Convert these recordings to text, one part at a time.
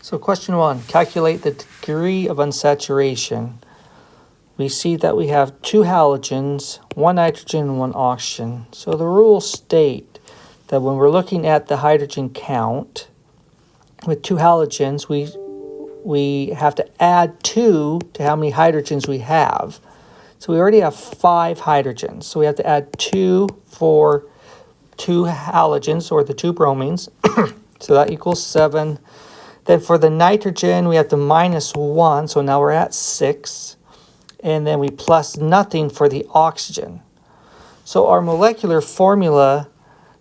So question 1, calculate the degree of unsaturation. We see that we have 2 halogens, 1 nitrogen, and 1 oxygen. So the rules state that when we're looking at the hydrogen count, with 2 halogens, we have to add 2 to how many hydrogens we have. So we already have 5 hydrogens. So we have to add 2 for 2 halogens, or the 2 bromines. So that equals 7. Then for the nitrogen, we have to minus 1. So now we're at 6. And then we plus nothing for the oxygen. So our molecular formula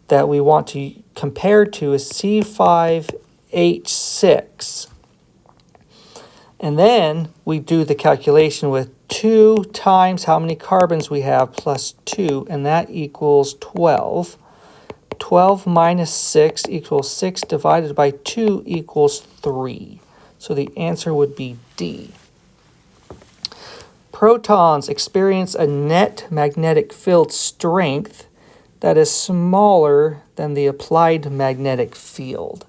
that we want to compare to is C5H6. And then we do the calculation with 2 times how many carbons we have plus 2, and that equals 12. 12 minus 6 equals 6 divided by 2 equals 3. So the answer would be D. Protons experience a net magnetic field strength that is smaller than the applied magnetic field.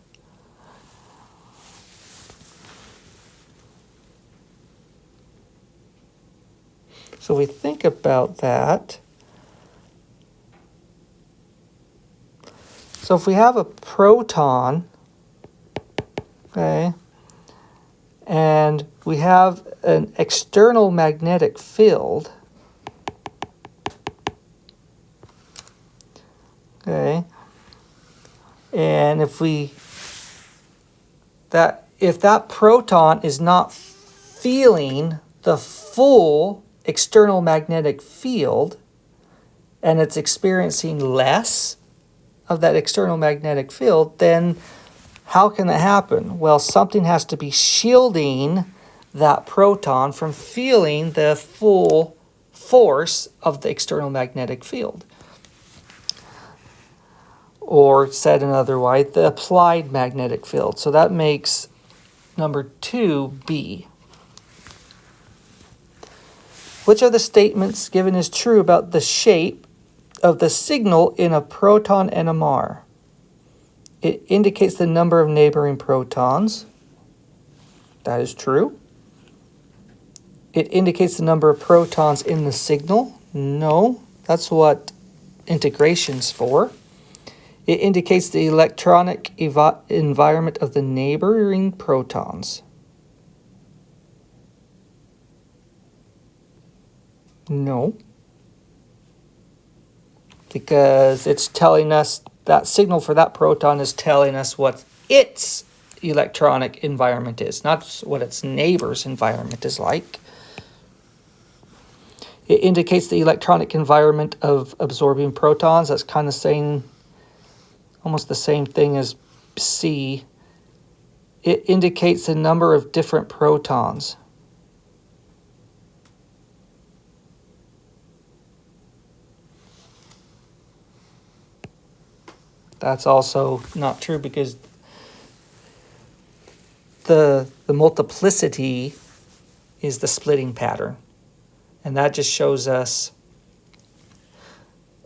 So we think about that. So if we have a proton, okay, and we have an external magnetic field, okay, and if that proton is not feeling the full external magnetic field and it's experiencing less of that external magnetic field, then how can that happen? Well, something has to be shielding that proton from feeling the full force of the external magnetic field. Or said another way, the applied magnetic field. So that makes number 2 B. Which of the statements given is true about the shape of the signal in a proton NMR? It indicates the number of neighboring protons. That is true. It indicates the number of protons in the signal. No, that's what integration's for. It indicates the electronic environment of the neighboring protons. No. Because it's telling us, that signal for that proton is telling us what its electronic environment is, not what its neighbor's environment is like. It indicates the electronic environment of absorbing protons. That's kind of saying almost the same thing as C. It indicates the number of different protons. That's also not true because the multiplicity is the splitting pattern. And that just shows us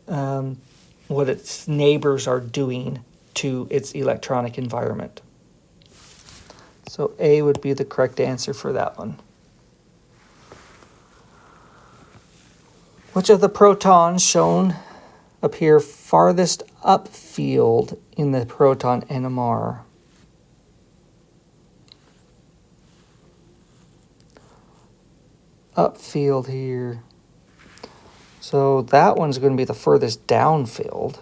what its neighbors are doing to its electronic environment. So A would be the correct answer for that one. Which of the protons shown appear farthest upfield in the proton NMR? Upfield here. So that one's going to be the furthest downfield.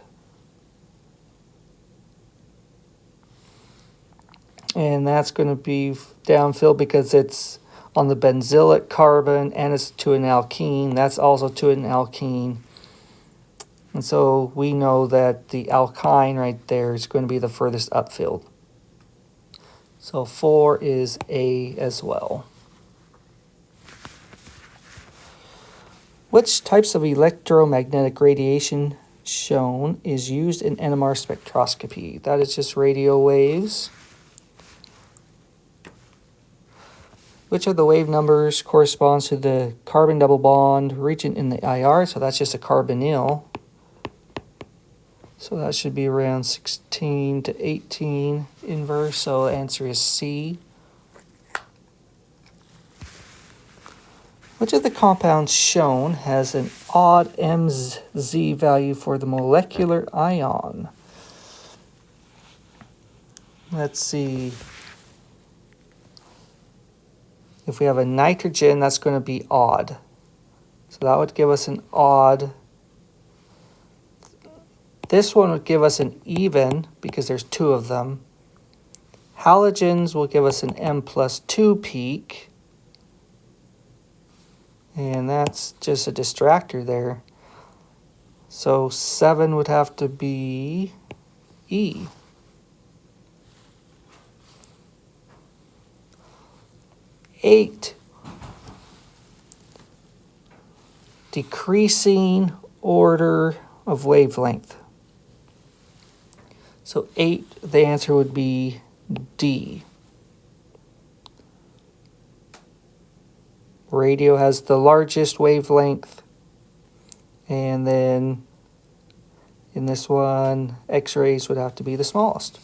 And that's going to be downfield because it's on the benzylic carbon and it's to an alkene. That's also to an alkene. And so we know that the alkyne right there is going to be the furthest upfield. So 4 is A as well. Which types of electromagnetic radiation shown is used in NMR spectroscopy? That is just radio waves. Which of the wave numbers corresponds to the carbon double bond region in the IR? So that's just a carbonyl. So that should be around 16 to 18 inverse. So the answer is C. Which of the compounds shown has an odd MZ value for the molecular ion? Let's see. If we have a nitrogen, that's going to be odd. So that would give us an odd. This one would give us an even because there's two of them. Halogens will give us an M+2 peak. And that's just a distractor there. So 7 would have to be E. Eight, decreasing order of wavelength. So 8, the answer would be D. Radio has the largest wavelength, and then in this one, X-rays would have to be the smallest.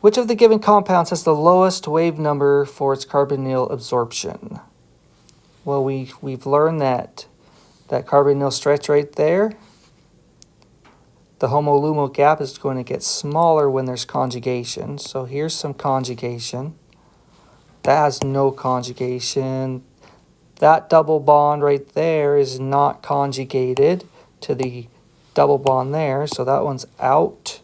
Which of the given compounds has the lowest wave number for its carbonyl absorption? Well, we've learned that carbonyl stretch right there, the homo-lumo gap is going to get smaller when there's conjugation. So here's some conjugation. That has no conjugation. That double bond right there is not conjugated to the double bond there, so that one's out.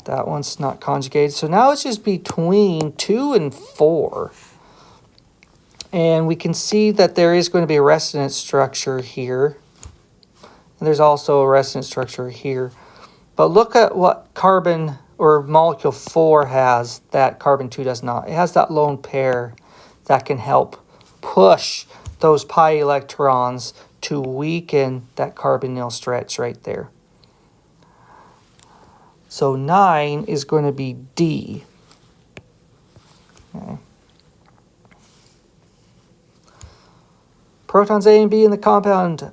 That one's not conjugated. So now it's just between 2 and 4. And we can see that there is going to be a resonance structure here. And there's also a resonance structure here. But look at what carbon or molecule 4 has that carbon 2 does not. It has that lone pair that can help push those pi electrons to weaken that carbonyl stretch right there. So 9 is going to be D. Okay. Protons A and B in the compound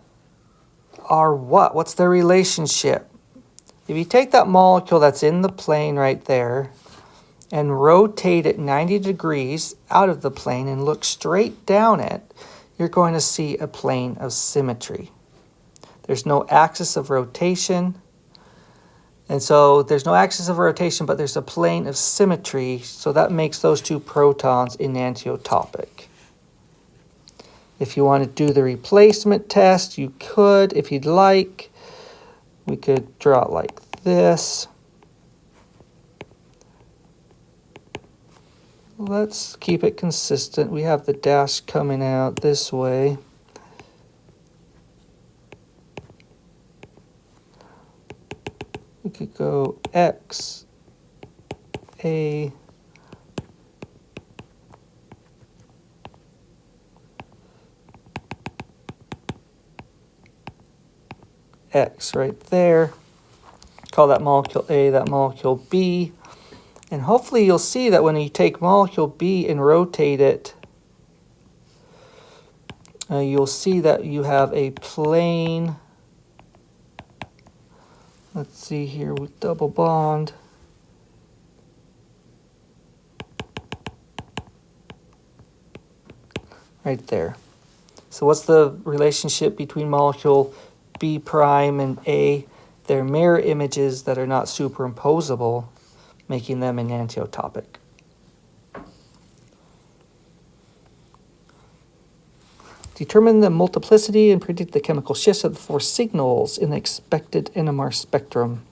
are what? What's their relationship? If you take that molecule that's in the plane right there and rotate it 90 degrees out of the plane and look straight down it, you're going to see a plane of symmetry. There's no axis of rotation. And so there's no axis of rotation, but there's a plane of symmetry. So that makes those two protons enantiotopic. If you want to do the replacement test, you could. If you'd like, we could draw it like this. Let's keep it consistent. We have the dash coming out this way. We could go X, A, X right there. Call that molecule A, that molecule B. And hopefully you'll see that when you take molecule B and rotate it, you'll see that you have a plane. Let's see here with double bond. Right there. So what's the relationship between molecule B prime and A? They're mirror images that are not superimposable, making them enantiotopic. Determine the multiplicity and predict the chemical shifts of the 4 signals in the expected NMR spectrum.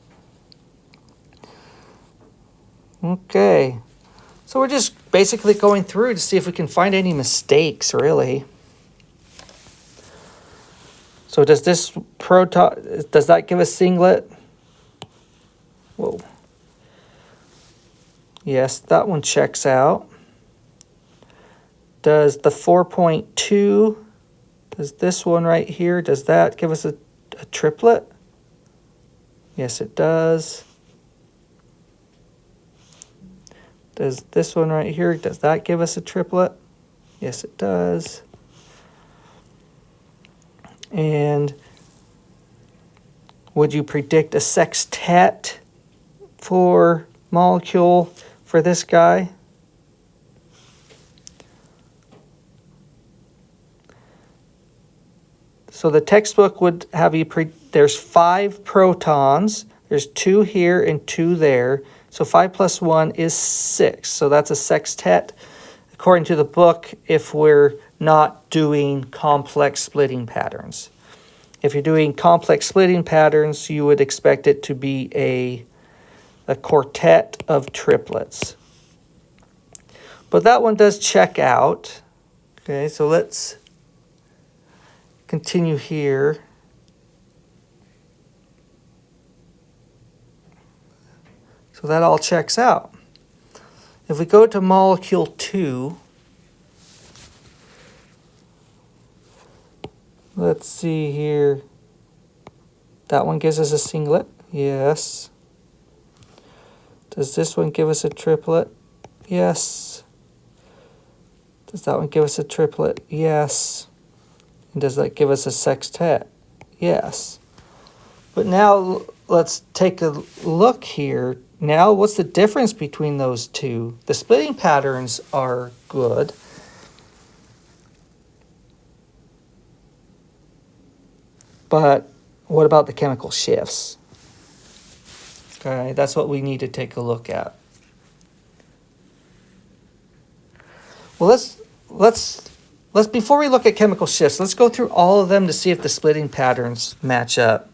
Okay, so we're just basically going through to see if we can find any mistakes, really. So does this proton, does that give a singlet? Whoa. Yes, that one checks out. Does the 4.2, does this one right here, does that give us a triplet? Yes, it does. Does this one right here, does that give us a triplet? Yes, it does. And would you predict a sextet for molecule for this guy? So the textbook would have you, there's 5 protons. There's 2 here and 2 there. So 5 plus 1 is 6. So that's a sextet, according to the book, if we're not doing complex splitting patterns. If you're doing complex splitting patterns, you would expect it to be a quartet of triplets. But that one does check out. Okay, so let's continue here. So that all checks out. If we go to molecule 2, let's see here. That one gives us a singlet. Yes. Does this one give us a triplet? Yes. Does that one give us a triplet? Yes. And does that give us a sextet? Yes. But now let's take a look here. Now, what's the difference between those two? The splitting patterns are good. But what about the chemical shifts? Okay, that's what we need to take a look at. Well, let's before we look at chemical shifts, let's go through all of them to see if the splitting patterns match up.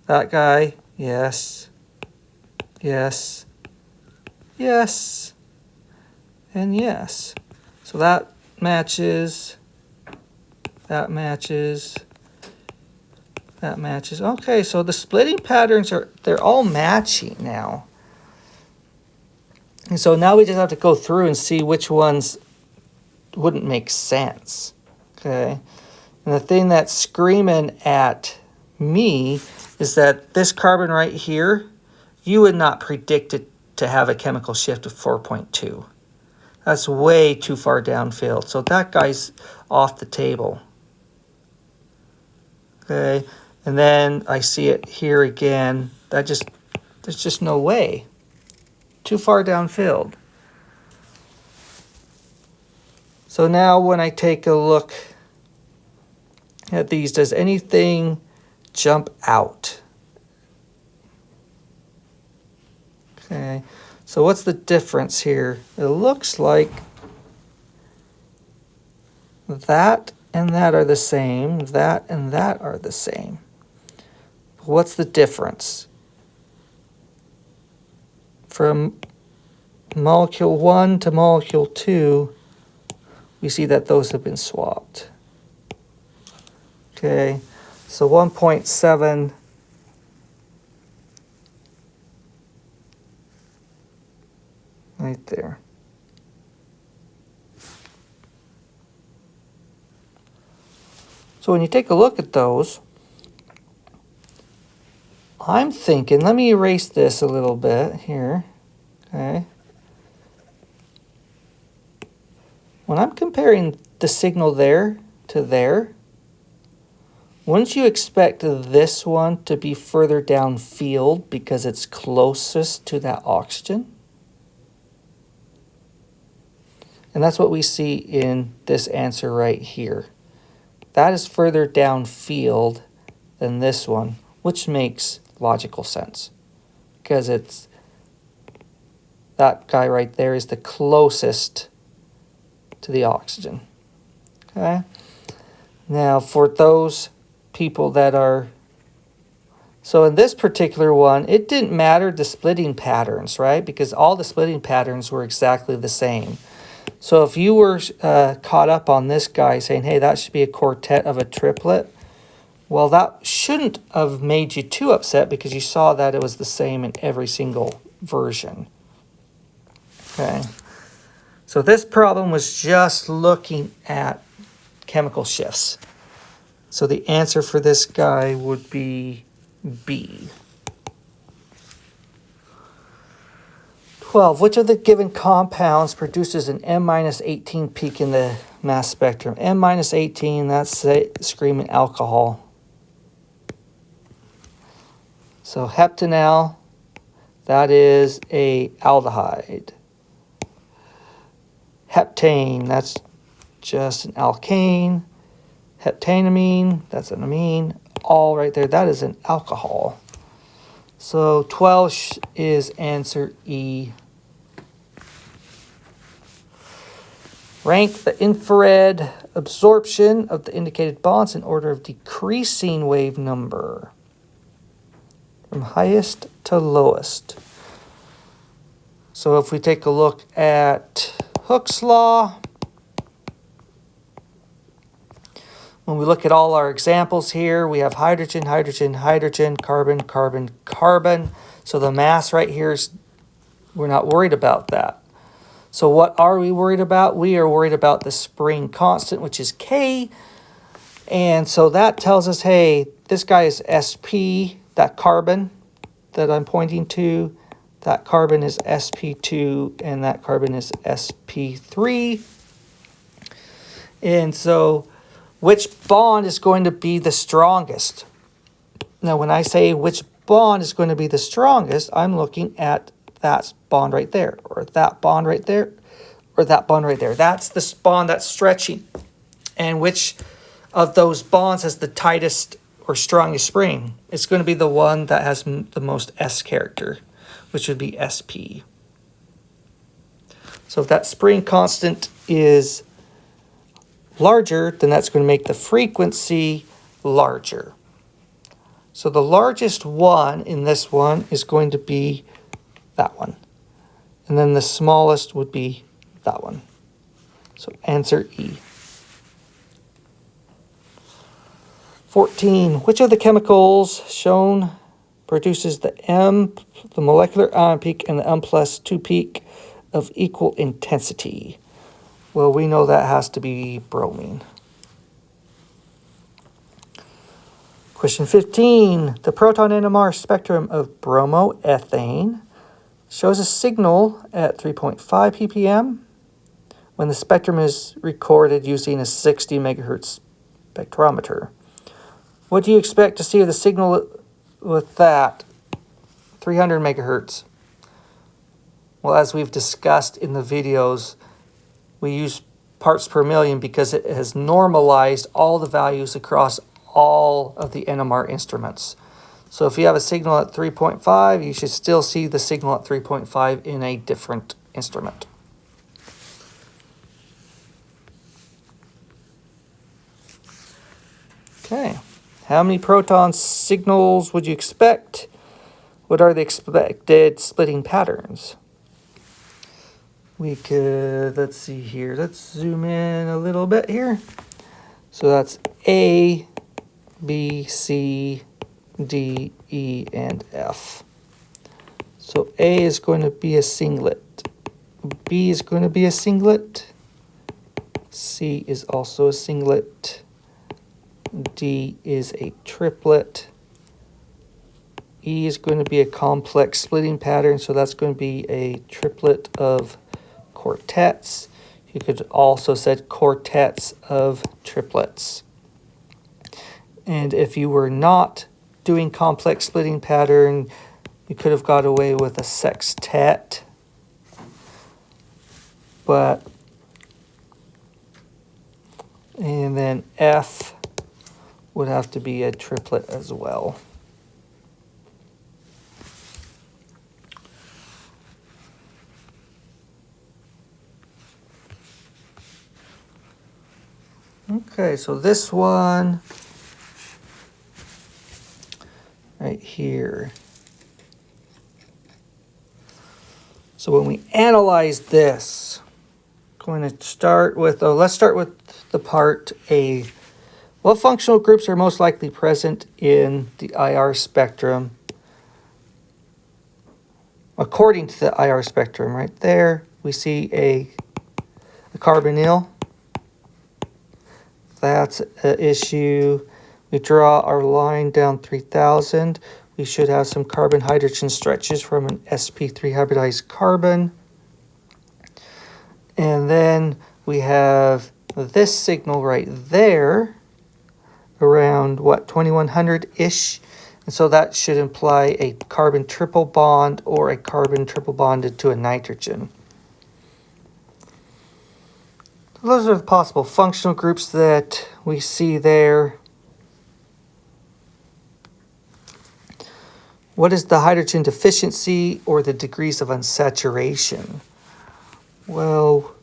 That guy, yes, yes, yes, and yes. So that matches, that matches, that matches. Okay, so the splitting patterns they're all matching now. And so now we just have to go through and see which ones wouldn't make sense. Okay. And the thing that's screaming at me is that this carbon right here, you would not predict it to have a chemical shift of 4.2. That's way too far downfield. So that guy's off the table. Okay. And then I see it here again. There's just no way. Too far downfield. So now when I take a look at these, does anything jump out? Okay, so what's the difference here? It looks like that and that are the same, that and that are the same. What's the difference? From molecule 1 to molecule 2, we see that those have been swapped. Okay, so 1.7 right there. So when you take a look at those, I'm thinking, let me erase this a little bit here, okay? When I'm comparing the signal there to there, wouldn't you expect this one to be further downfield because it's closest to that oxygen? And that's what we see in this answer right here. That is further downfield than this one, which makes logical sense because it's that guy right there is the closest to the oxygen. Okay. Now for those people that are, so in this particular one, it didn't matter the splitting patterns, right? Because all the splitting patterns were exactly the same. So if you were caught up on this guy saying, hey, that should be a quartet of a triplet, well, that shouldn't have made you too upset because you saw that it was the same in every single version. Okay. So this problem was just looking at chemical shifts. So the answer for this guy would be B. 12. Which of the given compounds produces an M-18 peak in the mass spectrum? M-18, that's screaming alcohol. So heptanal, that is a aldehyde. Heptane, that's just an alkane. heptanamine, that's an amine, all right there, that is an alcohol. So 12 is answer E. Rank the infrared absorption of the indicated bonds in order of decreasing wave number, from highest to lowest. So if we take a look at Hooke's law, when we look at all our examples here, we have hydrogen, hydrogen, hydrogen, carbon, carbon, carbon. So the mass right here is, we're not worried about that. So what are we worried about? We are worried about the spring constant, which is K. And so that tells us, hey, this guy is sp, that carbon that I'm pointing to, that carbon is sp2, and that carbon is sp3. And so which bond is going to be the strongest? Now, when I say which bond is going to be the strongest, I'm looking at that bond right there, or that bond right there, or that bond right there. That's the bond that's stretching. And which of those bonds has the tightest or strongest spring? It's going to be the one that has the most S character, which would be sp. So if that spring constant is larger, then that's going to make the frequency larger. So the largest one in this one is going to be that one. And then the smallest would be that one. So answer E. 14. Which of the chemicals shown produces the the molecular ion peak and the M+2 peak of equal intensity? Well, we know that has to be bromine. Question 15. The proton NMR spectrum of bromoethane shows a signal at 3.5 ppm when the spectrum is recorded using a 60 megahertz spectrometer. What do you expect to see of the signal with that 300 megahertz? Well, as we've discussed in the videos, we use parts per million because it has normalized all the values across all of the NMR instruments. So if you have a signal at 3.5, you should still see the signal at 3.5 in a different instrument. Okay, how many proton signals would you expect? What are the expected splitting patterns? We could, let's see here, let's zoom in a little bit here. So that's A, B, C, D, E, and F. So A is going to be a singlet. B is going to be a singlet. C is also a singlet. D is a triplet. E is going to be a complex splitting pattern, so that's going to be a triplet of quartets. You could also said quartets of triplets. And if you were not doing complex splitting pattern, you could have got away with a sextet. And then F would have to be a triplet as well. Okay, so this one right here. So when we analyze this, going to start with, let's start with the part A. What functional groups are most likely present in the IR spectrum? According to the IR spectrum, right there, we see a carbonyl. That's an issue. We draw our line down 3000. We should have some carbon-hydrogen stretches from an sp3 hybridized carbon. And then we have this signal right there, around, what, 2100-ish. And so that should imply a carbon triple bond or a carbon triple bonded to a nitrogen. Those are the possible functional groups that we see there. What is the hydrogen deficiency or the degrees of unsaturation? Well,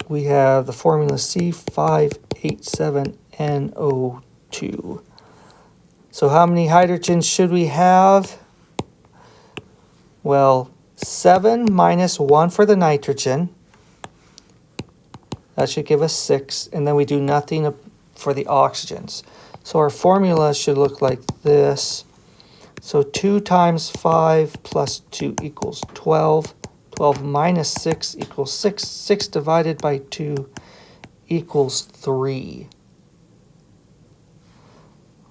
we have the formula C5H7NO2. So how many hydrogens should we have? Well, 7 minus 1 for the nitrogen. That should give us 6. And then we do nothing for the oxygens. So our formula should look like this. So 2 times 5 plus 2 equals 12. 12 minus 6 equals 6. 6 divided by 2 equals 3.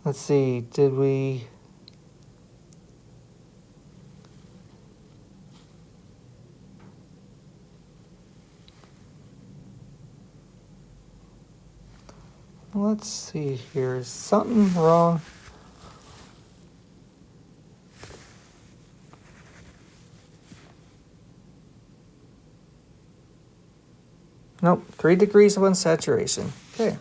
Let's see, did we... Let's see here, is something wrong? Nope, 3 degrees of unsaturation. Okay.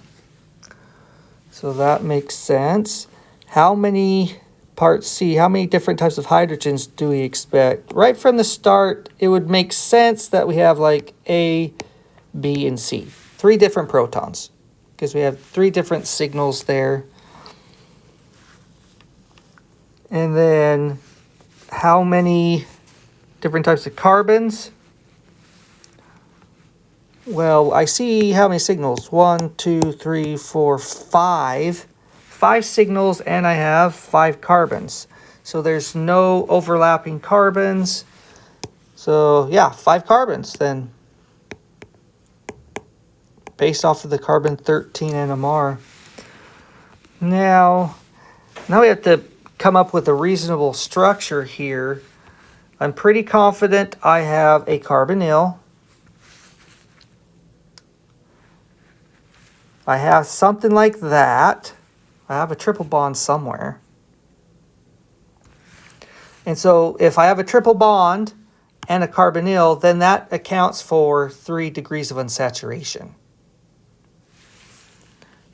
So that makes sense. How many, part C, how many different types of hydrogens do we expect? Right from the start, it would make sense that we have like A, B, and C. 3 different protons, because we have 3 different signals there. And then how many different types of carbons? Well, I see how many signals? 1, 2, 3, 4, 5. 5 signals, and I have 5 carbons. So there's no overlapping carbons. So yeah, 5 carbons then. Based off of the carbon-13 NMR. Now we have to come up with a reasonable structure here. I'm pretty confident I have a carbonyl. I have something like that. I have a triple bond somewhere. And so if I have a triple bond and a carbonyl, then that accounts for 3 degrees of unsaturation.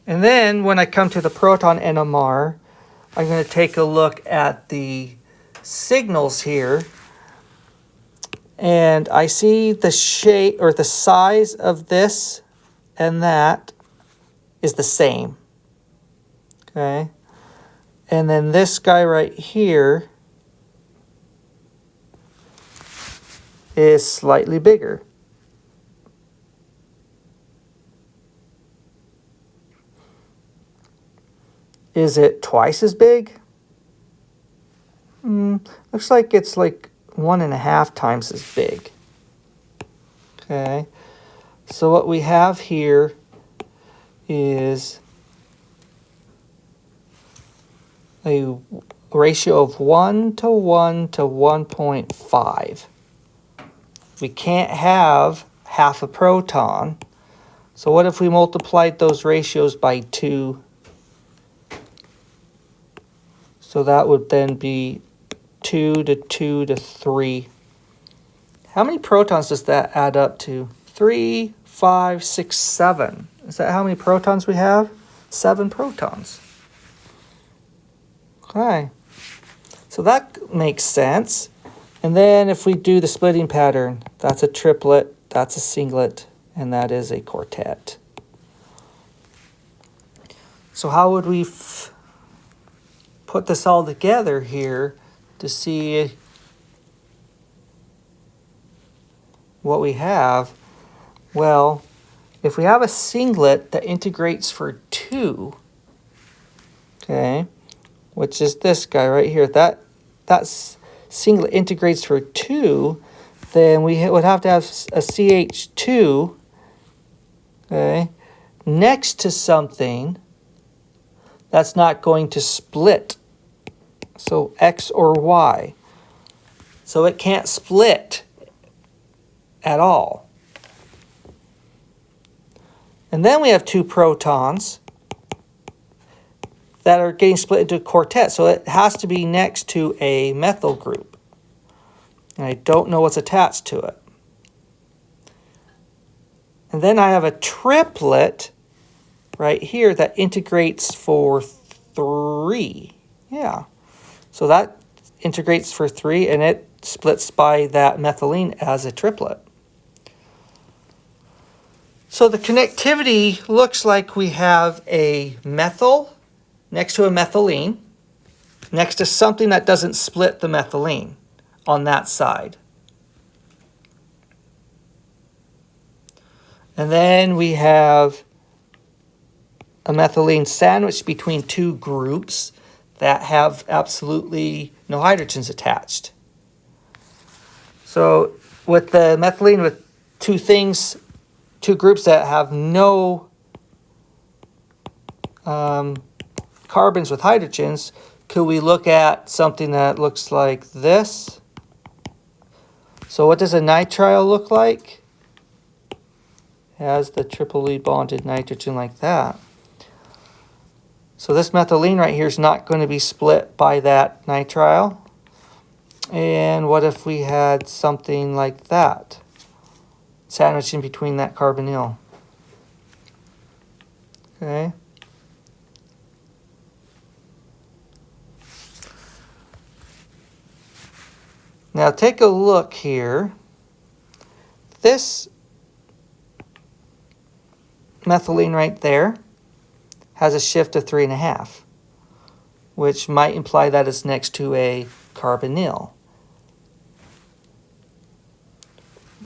And then when I come to the proton NMR, I'm going to take a look at the signals here. And I see the shape or the size of this and that is the same. Okay. And then this guy right here is slightly bigger. Is it twice as big? Looks like it's like 1.5 times as big. Okay. So what we have here is a ratio of 1 to 1 to 1.5. We can't have half a proton. So what if we multiplied those ratios by 2? So that would then be 2 to 2 to 3. How many protons does that add up to? 3, 5, 6, 7. Is that how many protons we have? 7 protons. Okay. So that makes sense. And then if we do the splitting pattern, that's a triplet, that's a singlet, and that is a quartet. So how would we put this all together here to see what we have? Well, if we have a singlet that integrates for 2, okay, which is this guy right here, that singlet integrates for 2, then we would have to have a CH2, okay, next to something that's not going to split. So X or Y. So it can't split at all. And then we have 2 protons that are getting split into a quartet. So it has to be next to a methyl group. And I don't know what's attached to it. And then I have a triplet right here that integrates for 3. Yeah. So that integrates for 3, and it splits by that methylene as a triplet. So the connectivity looks like we have a methyl next to a methylene, next to something that doesn't split the methylene on that side. And then we have a methylene sandwiched between 2 groups that have absolutely no hydrogens attached. So with the methylene with 2 groups that have no carbons with hydrogens, could we look at something that looks like this? So what does a nitrile look like? It has the triply bonded nitrogen like that. So this methylene right here is not going to be split by that nitrile. And what if we had something like that, sandwiched in between that carbonyl? Okay. Now take a look here. This methylene right there has a shift of 3.5, which might imply that it's next to a carbonyl.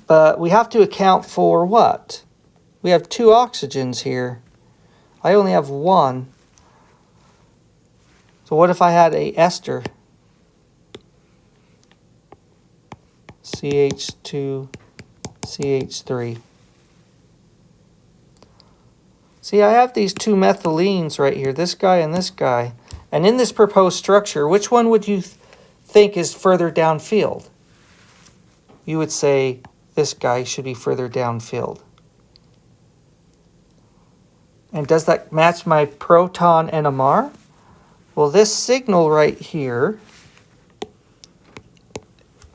But we have to account for what? We have 2 oxygens here. I only have 1. So what if I had a ester? CH2, CH3. See, I have these 2 methylenes right here, this guy and this guy. And in this proposed structure, which one would you think is further downfield? You would say this guy should be further downfield. And does that match my proton NMR? Well, this signal right here,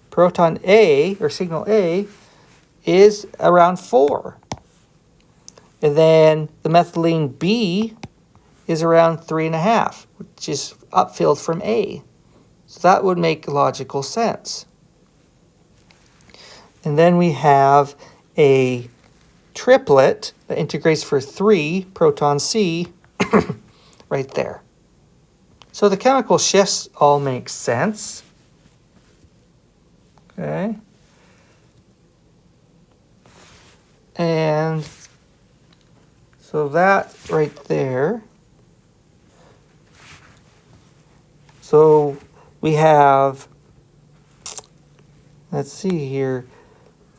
proton A, or signal A, is around 4. And then the methylene B is around 3.5, which is upfield from A. So that would make logical sense. And then we have a triplet that integrates for 3, proton C, right there. So the chemical shifts all make sense. Okay. And so that right there. So we have, let's see here,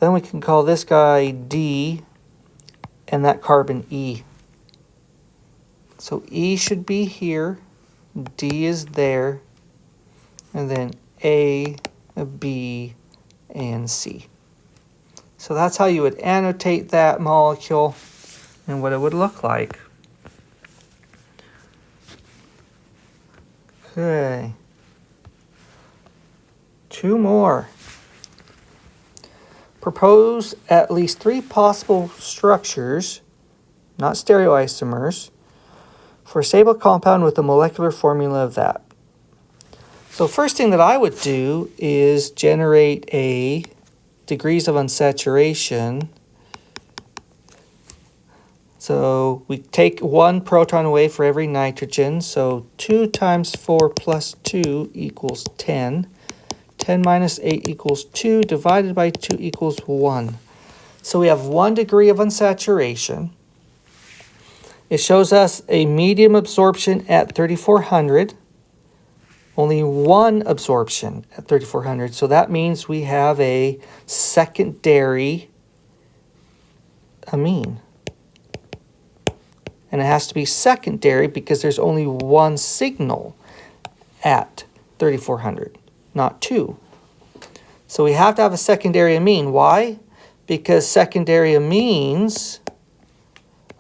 then we can call this guy D and that carbon E. So E should be here, D is there, and then A, B, and C. So that's how you would annotate that molecule and what it would look like. Okay. 2 more. Propose at least 3 possible structures, not stereoisomers, for a stable compound with the molecular formula of that. So first thing that I would do is generate a degrees of unsaturation. So we take 1 proton away for every nitrogen. So 2 times 4 plus 2 equals 10. 10 minus 8 equals 2, divided by 2 equals 1. So we have 1 degree of unsaturation. It shows us a medium absorption at 3400. Only 1 absorption at 3400. So that means we have a secondary amine. And it has to be secondary because there's only 1 signal at 3400, not 2. So we have to have a secondary amine. Why? Because secondary amines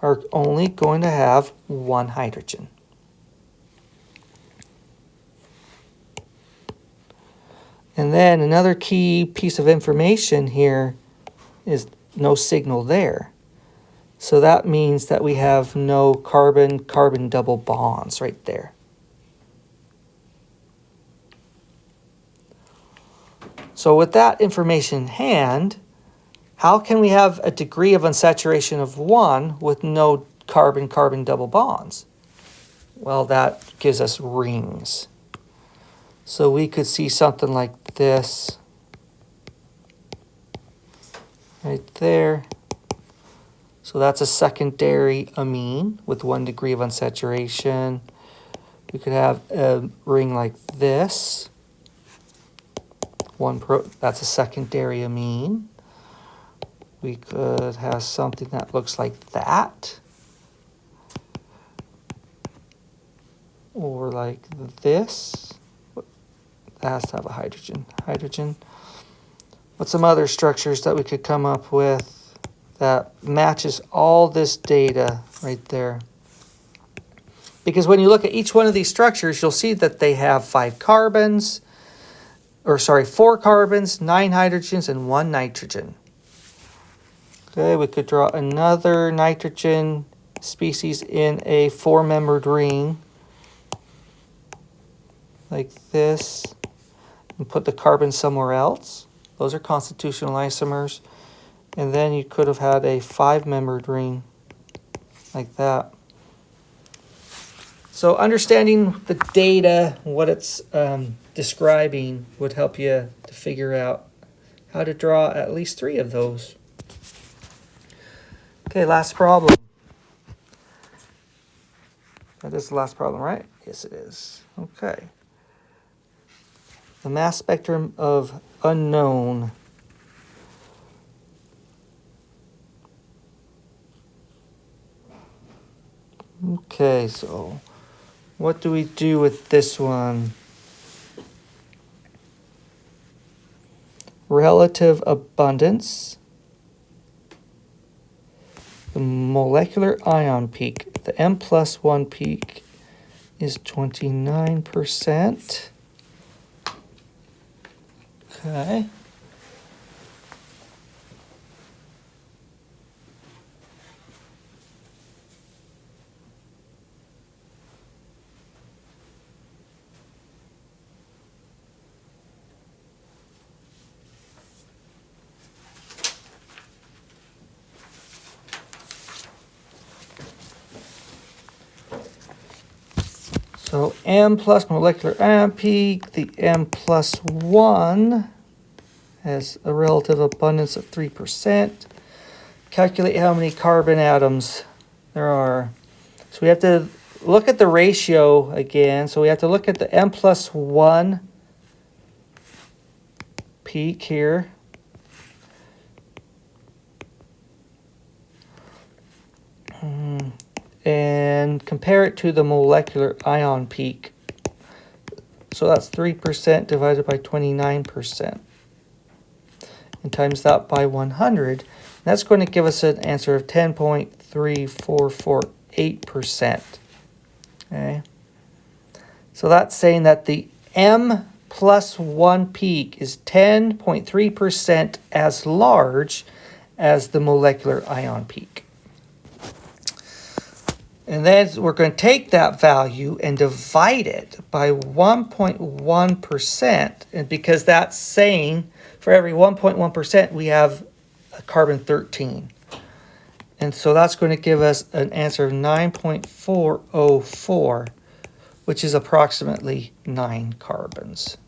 are only going to have 1 hydrogen. And then another key piece of information here is no signal there. So that means that we have no carbon-carbon double bonds right there. So with that information in hand, how can we have a degree of unsaturation of 1 with no carbon-carbon double bonds? Well, that gives us rings. So we could see something like this right there. So that's a secondary amine with 1 degree of unsaturation. We could have a ring like this. That's a secondary amine. We could have something that looks like that. Or like this. That has to have a hydrogen. What's some other structures that we could come up with that matches all this data right there? Because when you look at each one of these structures, you'll see that they have 4 carbons, 9 hydrogens, and 1 nitrogen. Okay, we could draw another nitrogen species in a 4-membered ring like this, and put the carbon somewhere else. Those are constitutional isomers. And then you could have had a 5-membered ring like that. So understanding the data, what it's describing, would help you to figure out how to draw at least 3 of those. Okay, last problem. That is the last problem, right? Yes, it is. Okay. The mass spectrum of unknown. Okay, so what do we do with this one? Relative abundance. The molecular ion peak. The M+1 peak is 29%. Okay. So M plus molecular ion peak, the M+1 has a relative abundance of 3%. Calculate how many carbon atoms there are. So we have to look at the ratio again. So we have to look at the M+1 peak here. And compare it to the molecular ion peak. So that's 3% divided by 29%. And times that by 100. That's going to give us an answer of 10.3448%. Okay. So that's saying that the M+1 peak is 10.3% as large as the molecular ion peak. And then we're going to take that value and divide it by 1.1%. And because that's saying for every 1.1%, we have a carbon-13. And so that's going to give us an answer of 9.404, which is approximately 9 carbons.